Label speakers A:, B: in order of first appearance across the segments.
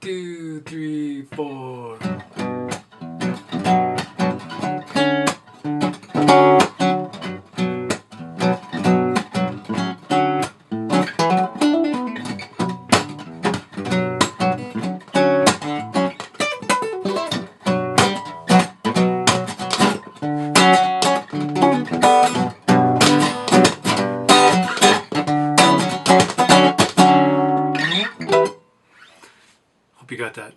A: 2, 3, 4. Hope you got that.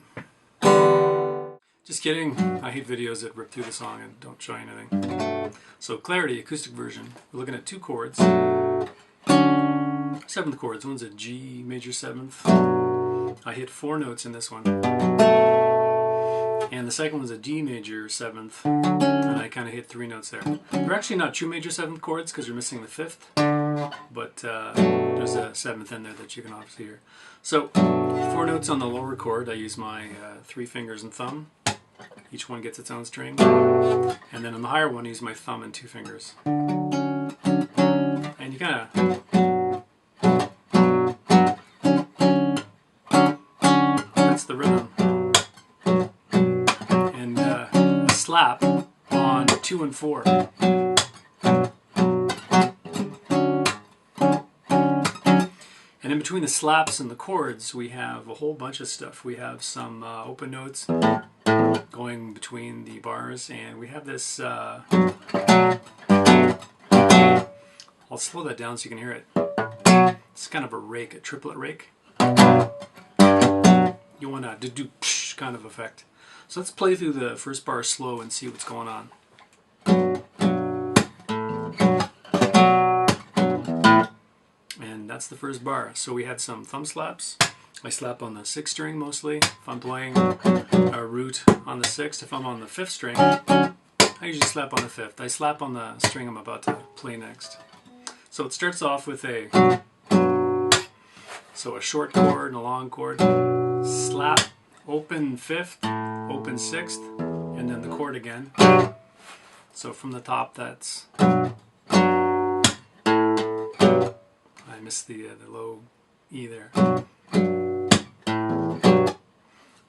A: Just kidding. I hate videos that rip through the song and don't show you anything. So Clarity, acoustic version. We're looking at 2 chords. 7th chords. One's a G major 7th. I hit 4 notes in this one. And the second one's a D major 7th. And I kind of hit 3 notes there. They're actually not true major 7th chords because you're missing the 5th. But there's a 7th in there that you can obviously hear. So 4 notes on the lower chord. I use my 3 fingers and thumb. Each one gets its own string. And then on the higher one, I use my thumb and 2 fingers. And you kind of... That's the rhythm. And a slap on 2 and 4. And in between the slaps and the chords, we have a whole bunch of stuff. We have some open notes going between the bars, and we have this... I'll slow that down so you can hear it. It's kind of a rake, a triplet rake. You want a do kind of effect. So let's play through the first bar slow and see what's going on. And that's the first bar. So we had some thumb slaps. I slap on the 6th string mostly. If I'm playing a root on the 6th, if I'm on the 5th string, I usually slap on the 5th. I slap on the string I'm about to play next. So it starts off with a short chord and a long chord, slap, open 5th, open 6th, and then the chord again. So from the top, that's... I missed the low E there.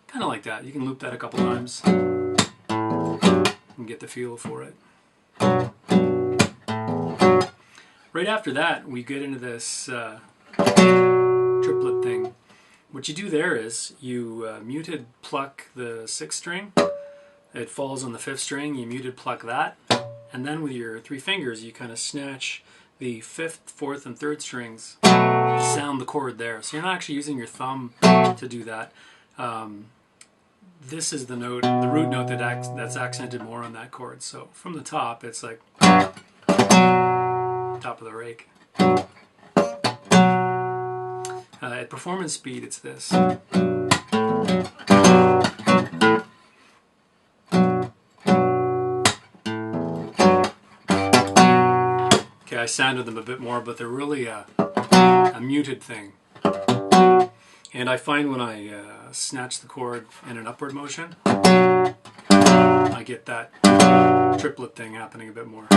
A: Kind of like that. You can loop that a couple times and get the feel for it. Right after that, we get into this triplet thing. What you do there is you muted pluck the 6th string. It falls on the 5th string. You muted pluck that. And then with your 3 fingers, you kind of snatch the 5th, 4th, and 3rd strings, sound the chord there. So you're not actually using your thumb to do that. This is the note, the root note that's accented more on that chord. So from the top, it's like top of the rake. At performance speed, it's this. Okay, I sounded them a bit more, but they're really a muted thing. And I find when I snatch the chord in an upward motion, I get that triplet thing happening a bit more.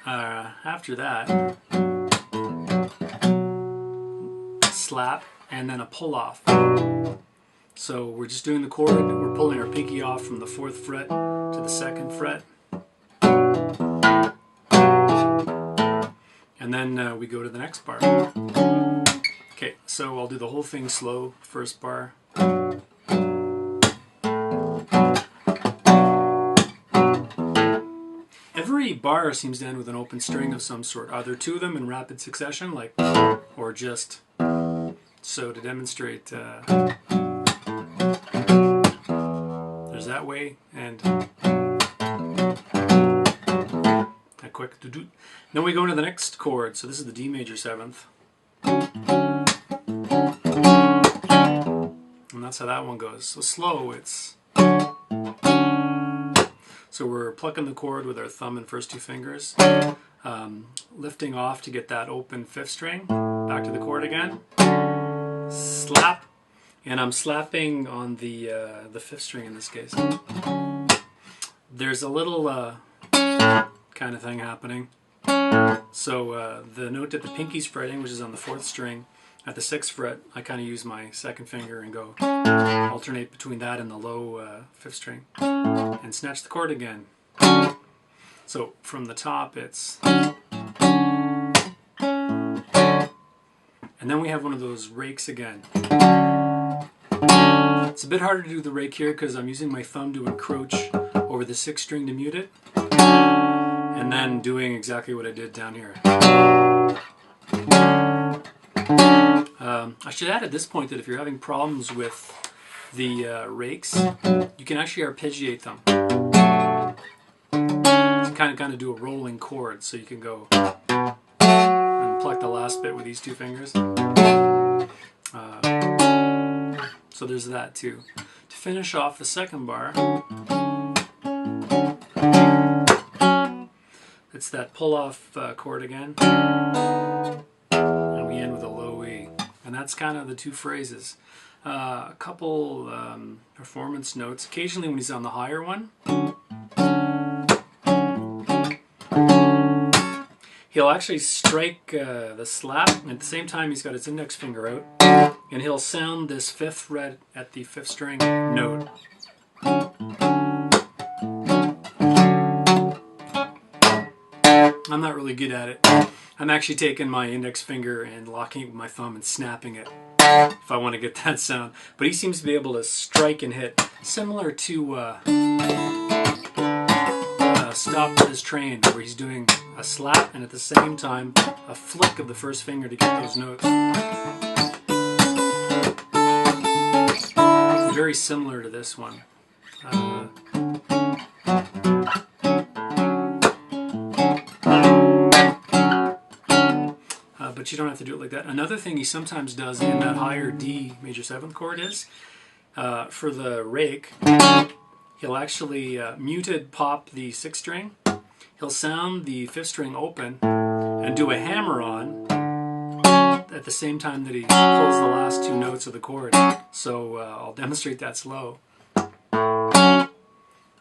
A: After that, slap and then a pull off. So we're just doing the chord, we're pulling our pinky off from the 4th fret to the 2nd fret. And then we go to the next bar. Okay, so I'll do the whole thing slow, first bar. Every bar seems to end with an open string of some sort, either 2 of them in rapid succession, like, or just so to demonstrate. There's that way, and that quick. Then we go into the next chord. So this is the D major 7th. And that's how that one goes. So slow, it's... So we're plucking the chord with our thumb and first 2 fingers, lifting off to get that open 5th string, back to the chord again, slap, and I'm slapping on the 5th string in this case. There's a little kind of thing happening. So the note that the pinky's fretting, which is on the 4th string, at the 6th fret, I kind of use my second finger and go alternate between that and the low 5th string, and snatch the chord again. So from the top it's, and then we have one of those rakes again. It's a bit harder to do the rake here because I'm using my thumb to encroach over the 6th string to mute it, and then doing exactly what I did down here. I should add at this point that if you're having problems with the rakes, you can actually arpeggiate them. You kind of do a rolling chord, so you can go and pluck the last bit with these two fingers. So there's that too. To finish off the second bar, it's that pull-off chord again, and we end with a low E. And that's kind of the two phrases. A couple performance notes. Occasionally when he's on the higher one, he'll actually strike the slap, and at the same time he's got his index finger out, and he'll sound this 5th fret at the 5th string note. I'm not really good at it. I'm actually taking my index finger and locking it with my thumb and snapping it if I want to get that sound. But he seems to be able to strike and hit, similar to Stop This Train, where he's doing a slap and at the same time a flick of the first finger to get those notes. It's very similar to this one. But you don't have to do it like that. Another thing he sometimes does in that higher D major 7th chord is, for the rake, he'll actually muted pop the 6th string. He'll sound the 5th string open and do a hammer-on at the same time that he pulls the last two notes of the chord. So I'll demonstrate that slow.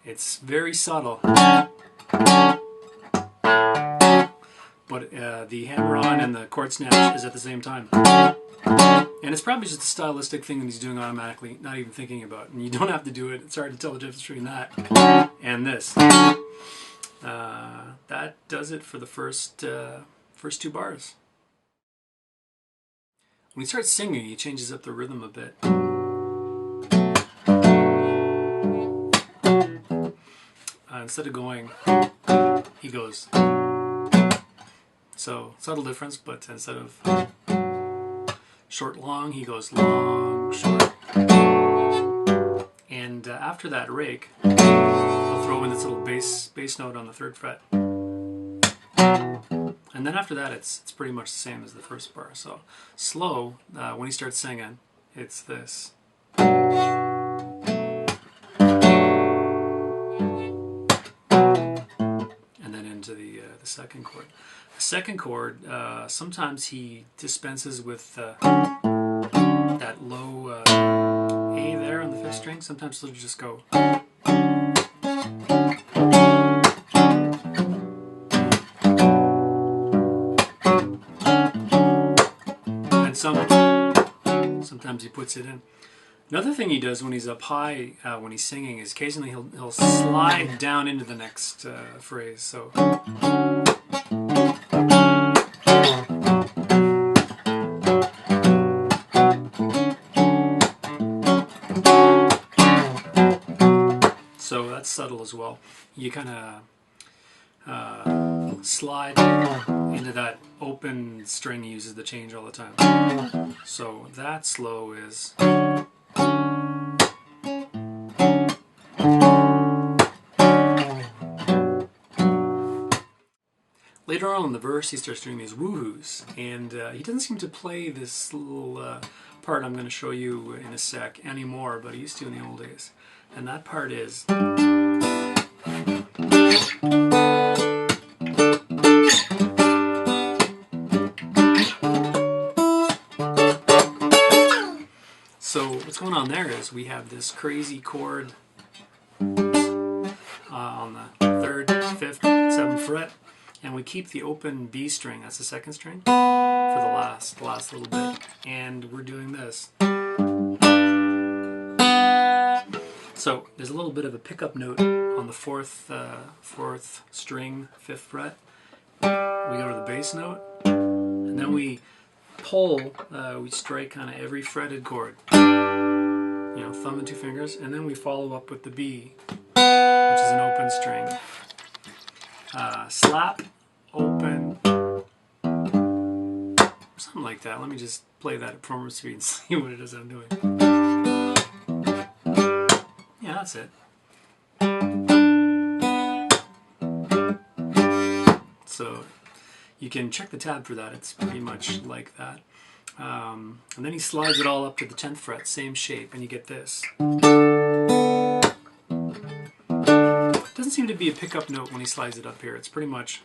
A: It's very subtle. But the hammer-on and the chord snatch is at the same time. And it's probably just a stylistic thing that he's doing automatically, not even thinking about. And you don't have to do it. It's hard to tell the difference between that and this. That does it for the first two bars. When he starts singing, he changes up the rhythm a bit. Instead of going, he goes. So, subtle difference, but instead of short, long, he goes long, short. And after that rake, he'll throw in this little bass note on the 3rd fret. And then after that, it's pretty much the same as the first bar. So, slow, when he starts singing, it's this. And then into the second chord. The second chord, sometimes he dispenses with that low A there on the 5th string. Sometimes he'll just go. And sometimes he puts it in. Another thing he does when he's up high, when he's singing, is occasionally he'll slide down into the next phrase. So. So that's subtle as well. You kind of slide into that open string he uses to change all the time. So that slow is. Later on in the verse, he starts doing these woohoos, and he doesn't seem to play this little part I'm going to show you in a sec anymore, but he used to in the old days. And that part is. So what's going on there is we have this crazy chord on the 3rd, 5th, 7th fret, and we keep the open B string, that's the 2nd string, for the last little bit, and we're doing this. So there's a little bit of a pickup note on the fourth string, 5th fret. We go to the bass note, and then we pull, we strike kind of every fretted chord. You know, thumb and 2 fingers, and then we follow up with the B, which is an open string. Slap, open, something like that. Let me just play that at performance speed and see what it is I'm doing. Yeah, that's it. So you can check the tab for that. It's pretty much like that. And then he slides it all up to the 10th fret, same shape, and you get this. Doesn't seem to be a pickup note when he slides it up here. It's pretty much...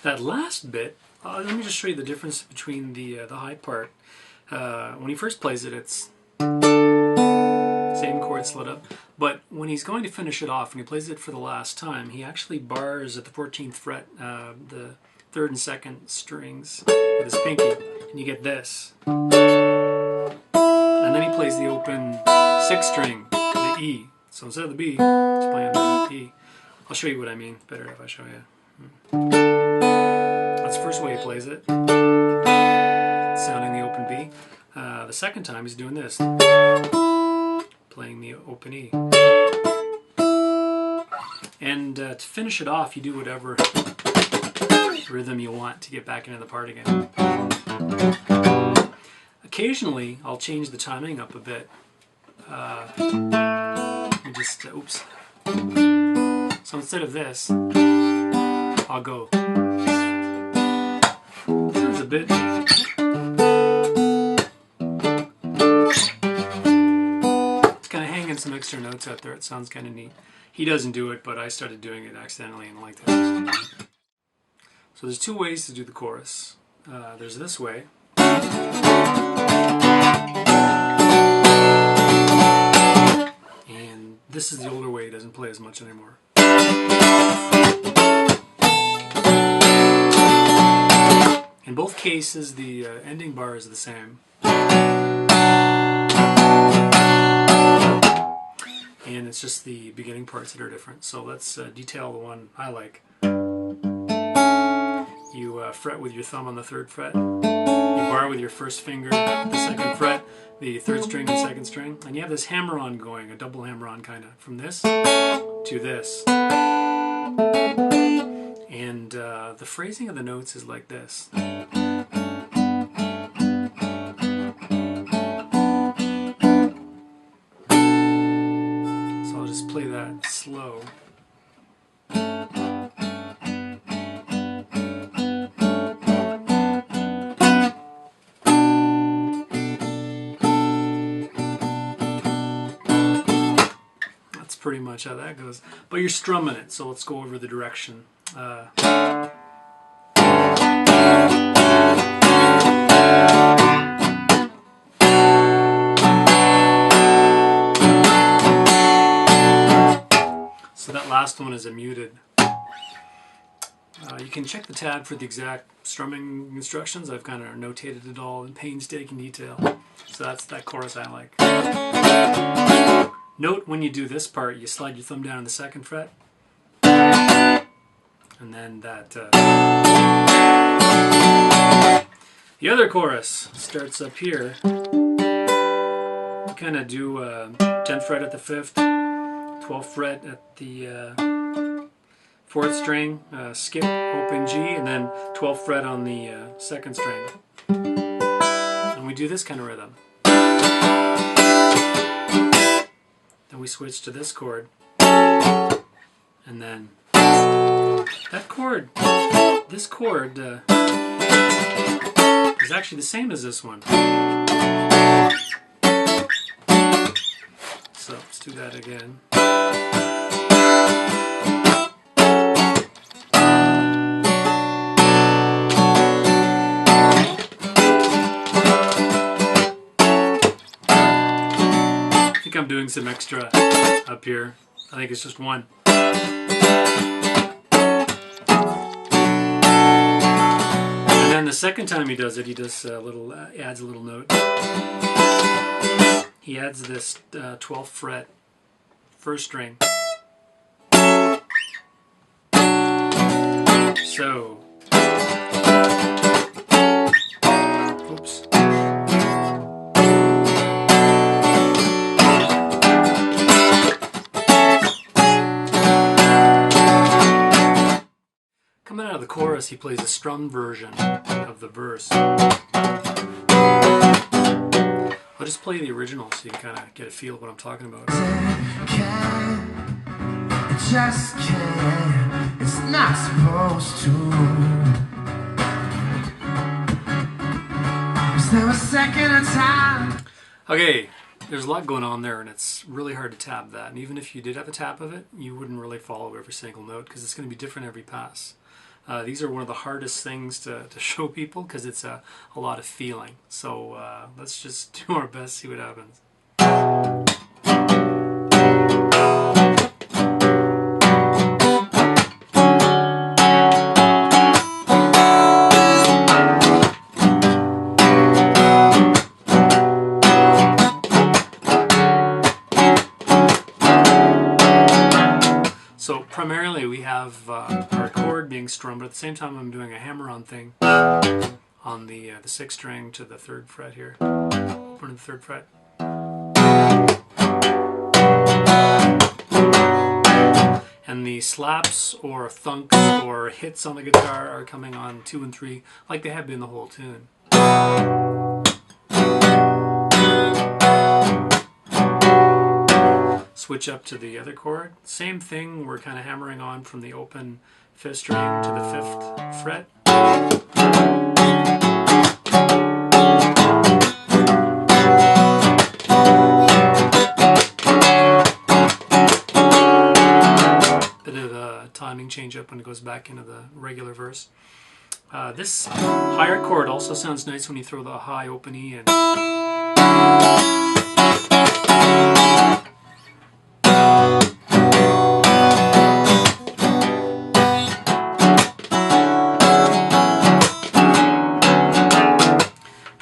A: That last bit, let me just show you the difference between the high part. When he first plays it, it's same chord slid up, but when he's going to finish it off, when he plays it for the last time, he actually bars at the 14th fret, the 3rd and 2nd strings with his pinky, and you get this. And then he plays the open 6th string, the E. So instead of the B, he's playing the E. I'll show you what I mean. Better if I show you. That's the first way he plays it, sounding the open B. The second time he's doing this, playing the open E. And to finish it off, you do whatever rhythm you want to get back into the part again. Occasionally, I'll change the timing up a bit. Oops. So instead of this, I'll go. There's a bit. It's kind of hanging some extra notes out there. It sounds kind of neat. He doesn't do it, but I started doing it accidentally and liked it. So there's 2 ways to do the chorus. There's this way. And this is the older way. He doesn't play as much anymore. In both cases, the ending bar is the same. And it's just the beginning parts that are different. So let's detail the one I like. You fret with your thumb on the 3rd fret. You bar with your 1st finger, the 2nd fret, the 3rd string and 2nd string. And you have this hammer-on going, a double hammer-on kind of, from this to this. And the phrasing of the notes is like this. So I'll just play that slow. That's pretty much how that goes. But you're strumming it, so let's go over the direction. So that last one is a muted. You can check the tab for the exact strumming instructions. I've kind of notated it all in painstaking detail. So that's that chorus I like. Note when you do this part, you slide your thumb down on the 2nd fret. And then that the other chorus starts up here. You kind of do 10th fret at the 5th, 12th fret at the 4th string, skip, open G, and then 12th fret on the 2nd string. And we do this kind of rhythm. Then we switch to this chord, and then that chord, this chord is actually the same as this one. So let's do that again. doing some extra up here. I think it's just one. And then the second time he does it, he does a little, adds a little note. He adds this 12th fret first string. So, oops. Coming out of the chorus, he plays a strummed version of the verse. I'll just play the original so you can kind of get a feel of what I'm talking about.
B: Just can't, it's not supposed to. Is there a second of time?
A: Okay, there's a lot going on there, and it's really hard to tap that. And even if you did have a tap of it, you wouldn't really follow every single note because it's going to be different every pass. These are one of the hardest things to show people because it's a lot of feeling. So let's just do our best, see what happens. So primarily we have our chord being strummed, but at the same time I'm doing a hammer-on thing on the 6th string to the 3rd fret here, open to the 3rd fret. And the slaps or thunks or hits on the guitar are coming on 2 and 3 like they have been the whole tune. Switch up to the other chord. Same thing, we're kind of hammering on from the open 5th string to the 5th fret. Bit of a timing change up when it goes back into the regular verse. This higher chord also sounds nice when you throw the high open E in.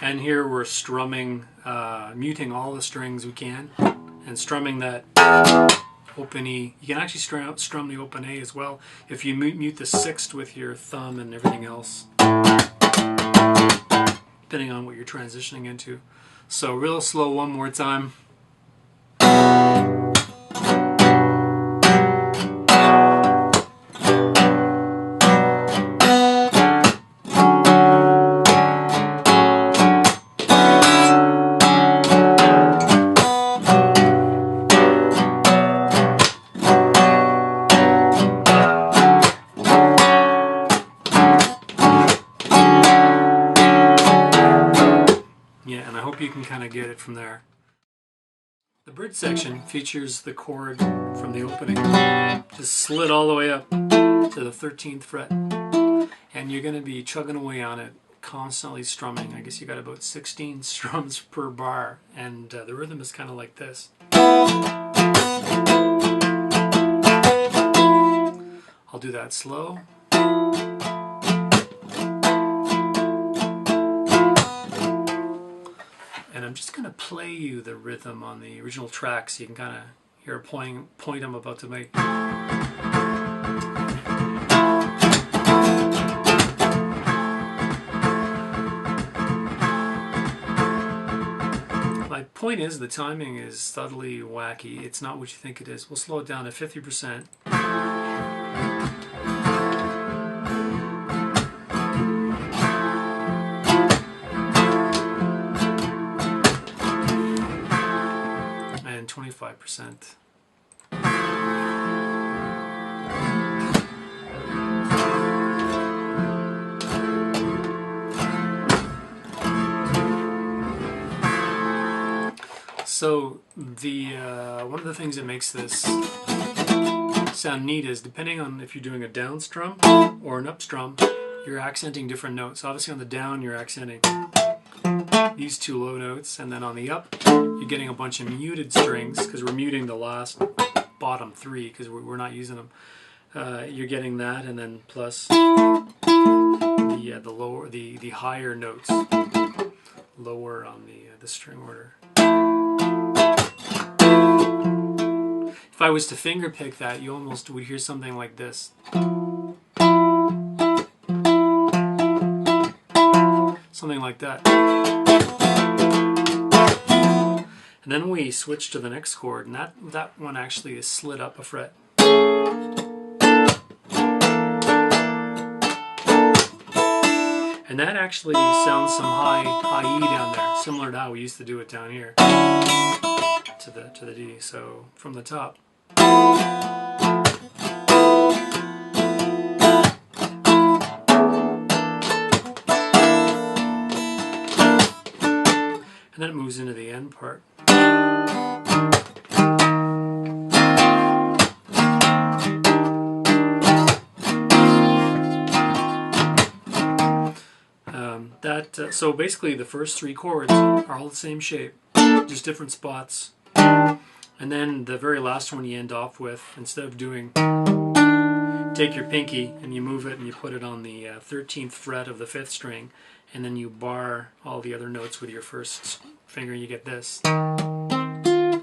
A: And here we're strumming, muting all the strings we can, and strumming that open E. You can actually strum the open A as well if you mute the 6th with your thumb and everything else, depending on what you're transitioning into. So real slow one more time. You can kind of get it from there. The bridge section features the chord from the opening, just slid all the way up to the 13th fret, and you're going to be chugging away on it, constantly strumming. I guess you got about 16 strums per bar, and the rhythm is kind of like this. I'll do that slow. And I'm just going to play you the rhythm on the original track so you can kind of hear a point I'm about to make. My point is the timing is subtly wacky. It's not what you think it is. We'll slow it down to 50%. And 25%. So the one of the things that makes this sound neat is depending on if you're doing a down strum or an up strum, you're accenting different notes. Obviously on the down you're accenting these two low notes, and then on the up you're getting a bunch of muted strings because we're muting the last bottom three because we're not using them. You're getting that, and then plus the lower, the higher notes, lower on the string order. If I was to finger pick that, you almost would hear something like this. Something like that. And then we switch to the next chord, and that one actually is slid up a fret. And that actually sounds some high E down there, similar to how we used to do it down here to the D. So from the top. And then it moves into the end part. So basically the first three chords are all the same shape, just different spots. And then the very last one you end off with, instead of doing, take your pinky and you move it and you put it on the 13th fret of the 5th string, and then you bar all the other notes with your first finger, you get this. And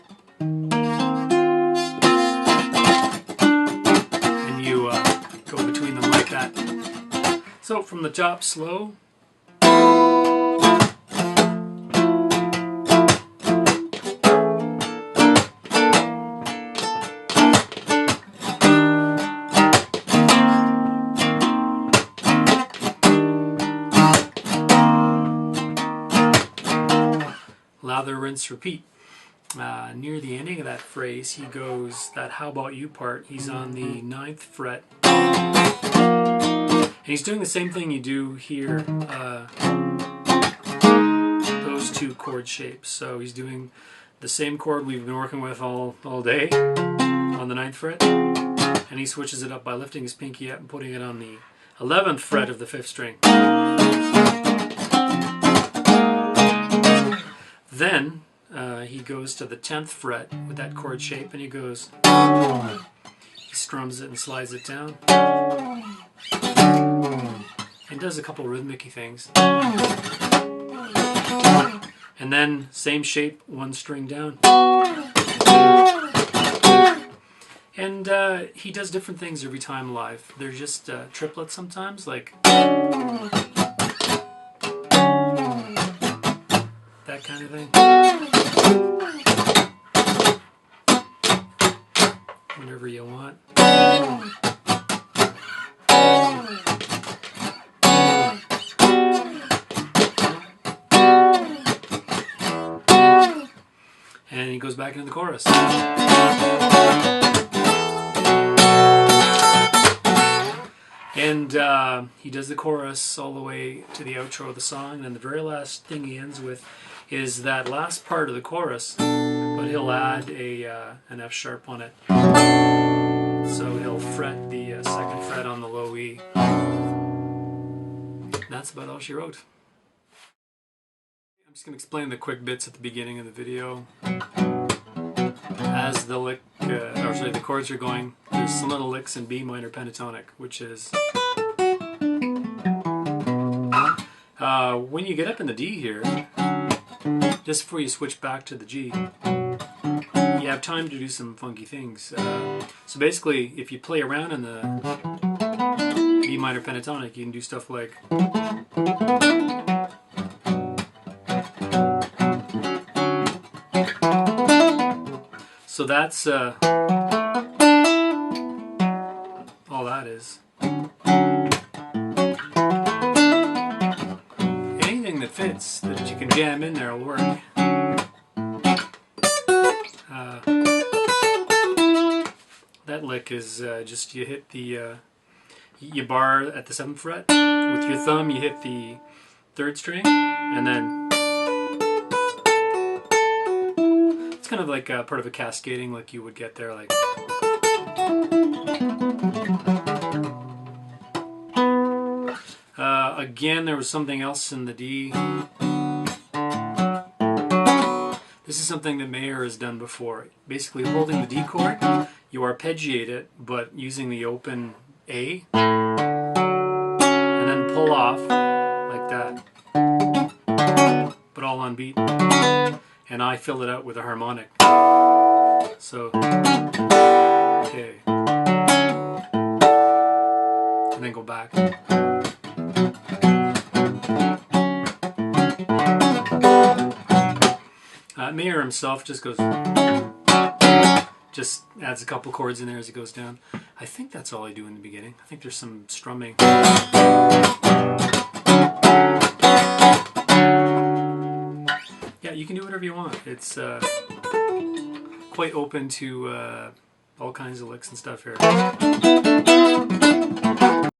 A: you go between them like that. So from the top, slow. Lather, rinse, repeat. Near the ending of that phrase, he goes, that how about you part, he's on the 9th fret. And he's doing the same thing you do here, those two chord shapes. So he's doing the same chord we've been working with all day on the 9th fret. And he switches it up by lifting his pinky up and putting it on the 11th fret of the 5th string. Then he goes to the 10th fret with that chord shape, and he goes, he strums it and slides it down, and does a couple rhythmic-y things. And then same shape, one string down. And he does different things every time live. They're just triplets sometimes, like that kind of thing. Whenever you want. And he goes back into the chorus. And he does the chorus all the way to the outro of the song, and the very last thing he ends with is that last part of the chorus, but he'll add an F sharp on it. So he'll fret the 2nd fret on the low E. And that's about all she wrote. I'm just going to explain the quick bits at the beginning of the video. As the lick, the chords are going, there's some little licks in B minor pentatonic, which is when you get up in the D here, just before you switch back to the G, you have time to do some funky things. So basically, if you play around in the B minor pentatonic, you can do stuff like so that's all that is. Anything that fits, that you can jam in there will work. That lick is just you hit the you bar at the 7th fret with your thumb. You hit the 3rd string, and then it's kind of like part of a cascading, like you would get there, like. Again, there was something else in the D. This is something that Mayer has done before. Basically holding the D chord, you arpeggiate it, but using the open A, and then pull off like that, but all on beat. And I fill it out with a harmonic. So, okay. And then go back. Mayer himself just goes, just adds a couple chords in there as it goes down. I think that's all I do in the beginning. I think there's some strumming. Yeah, you can do whatever you want. It's quite open to all kinds of licks and stuff here.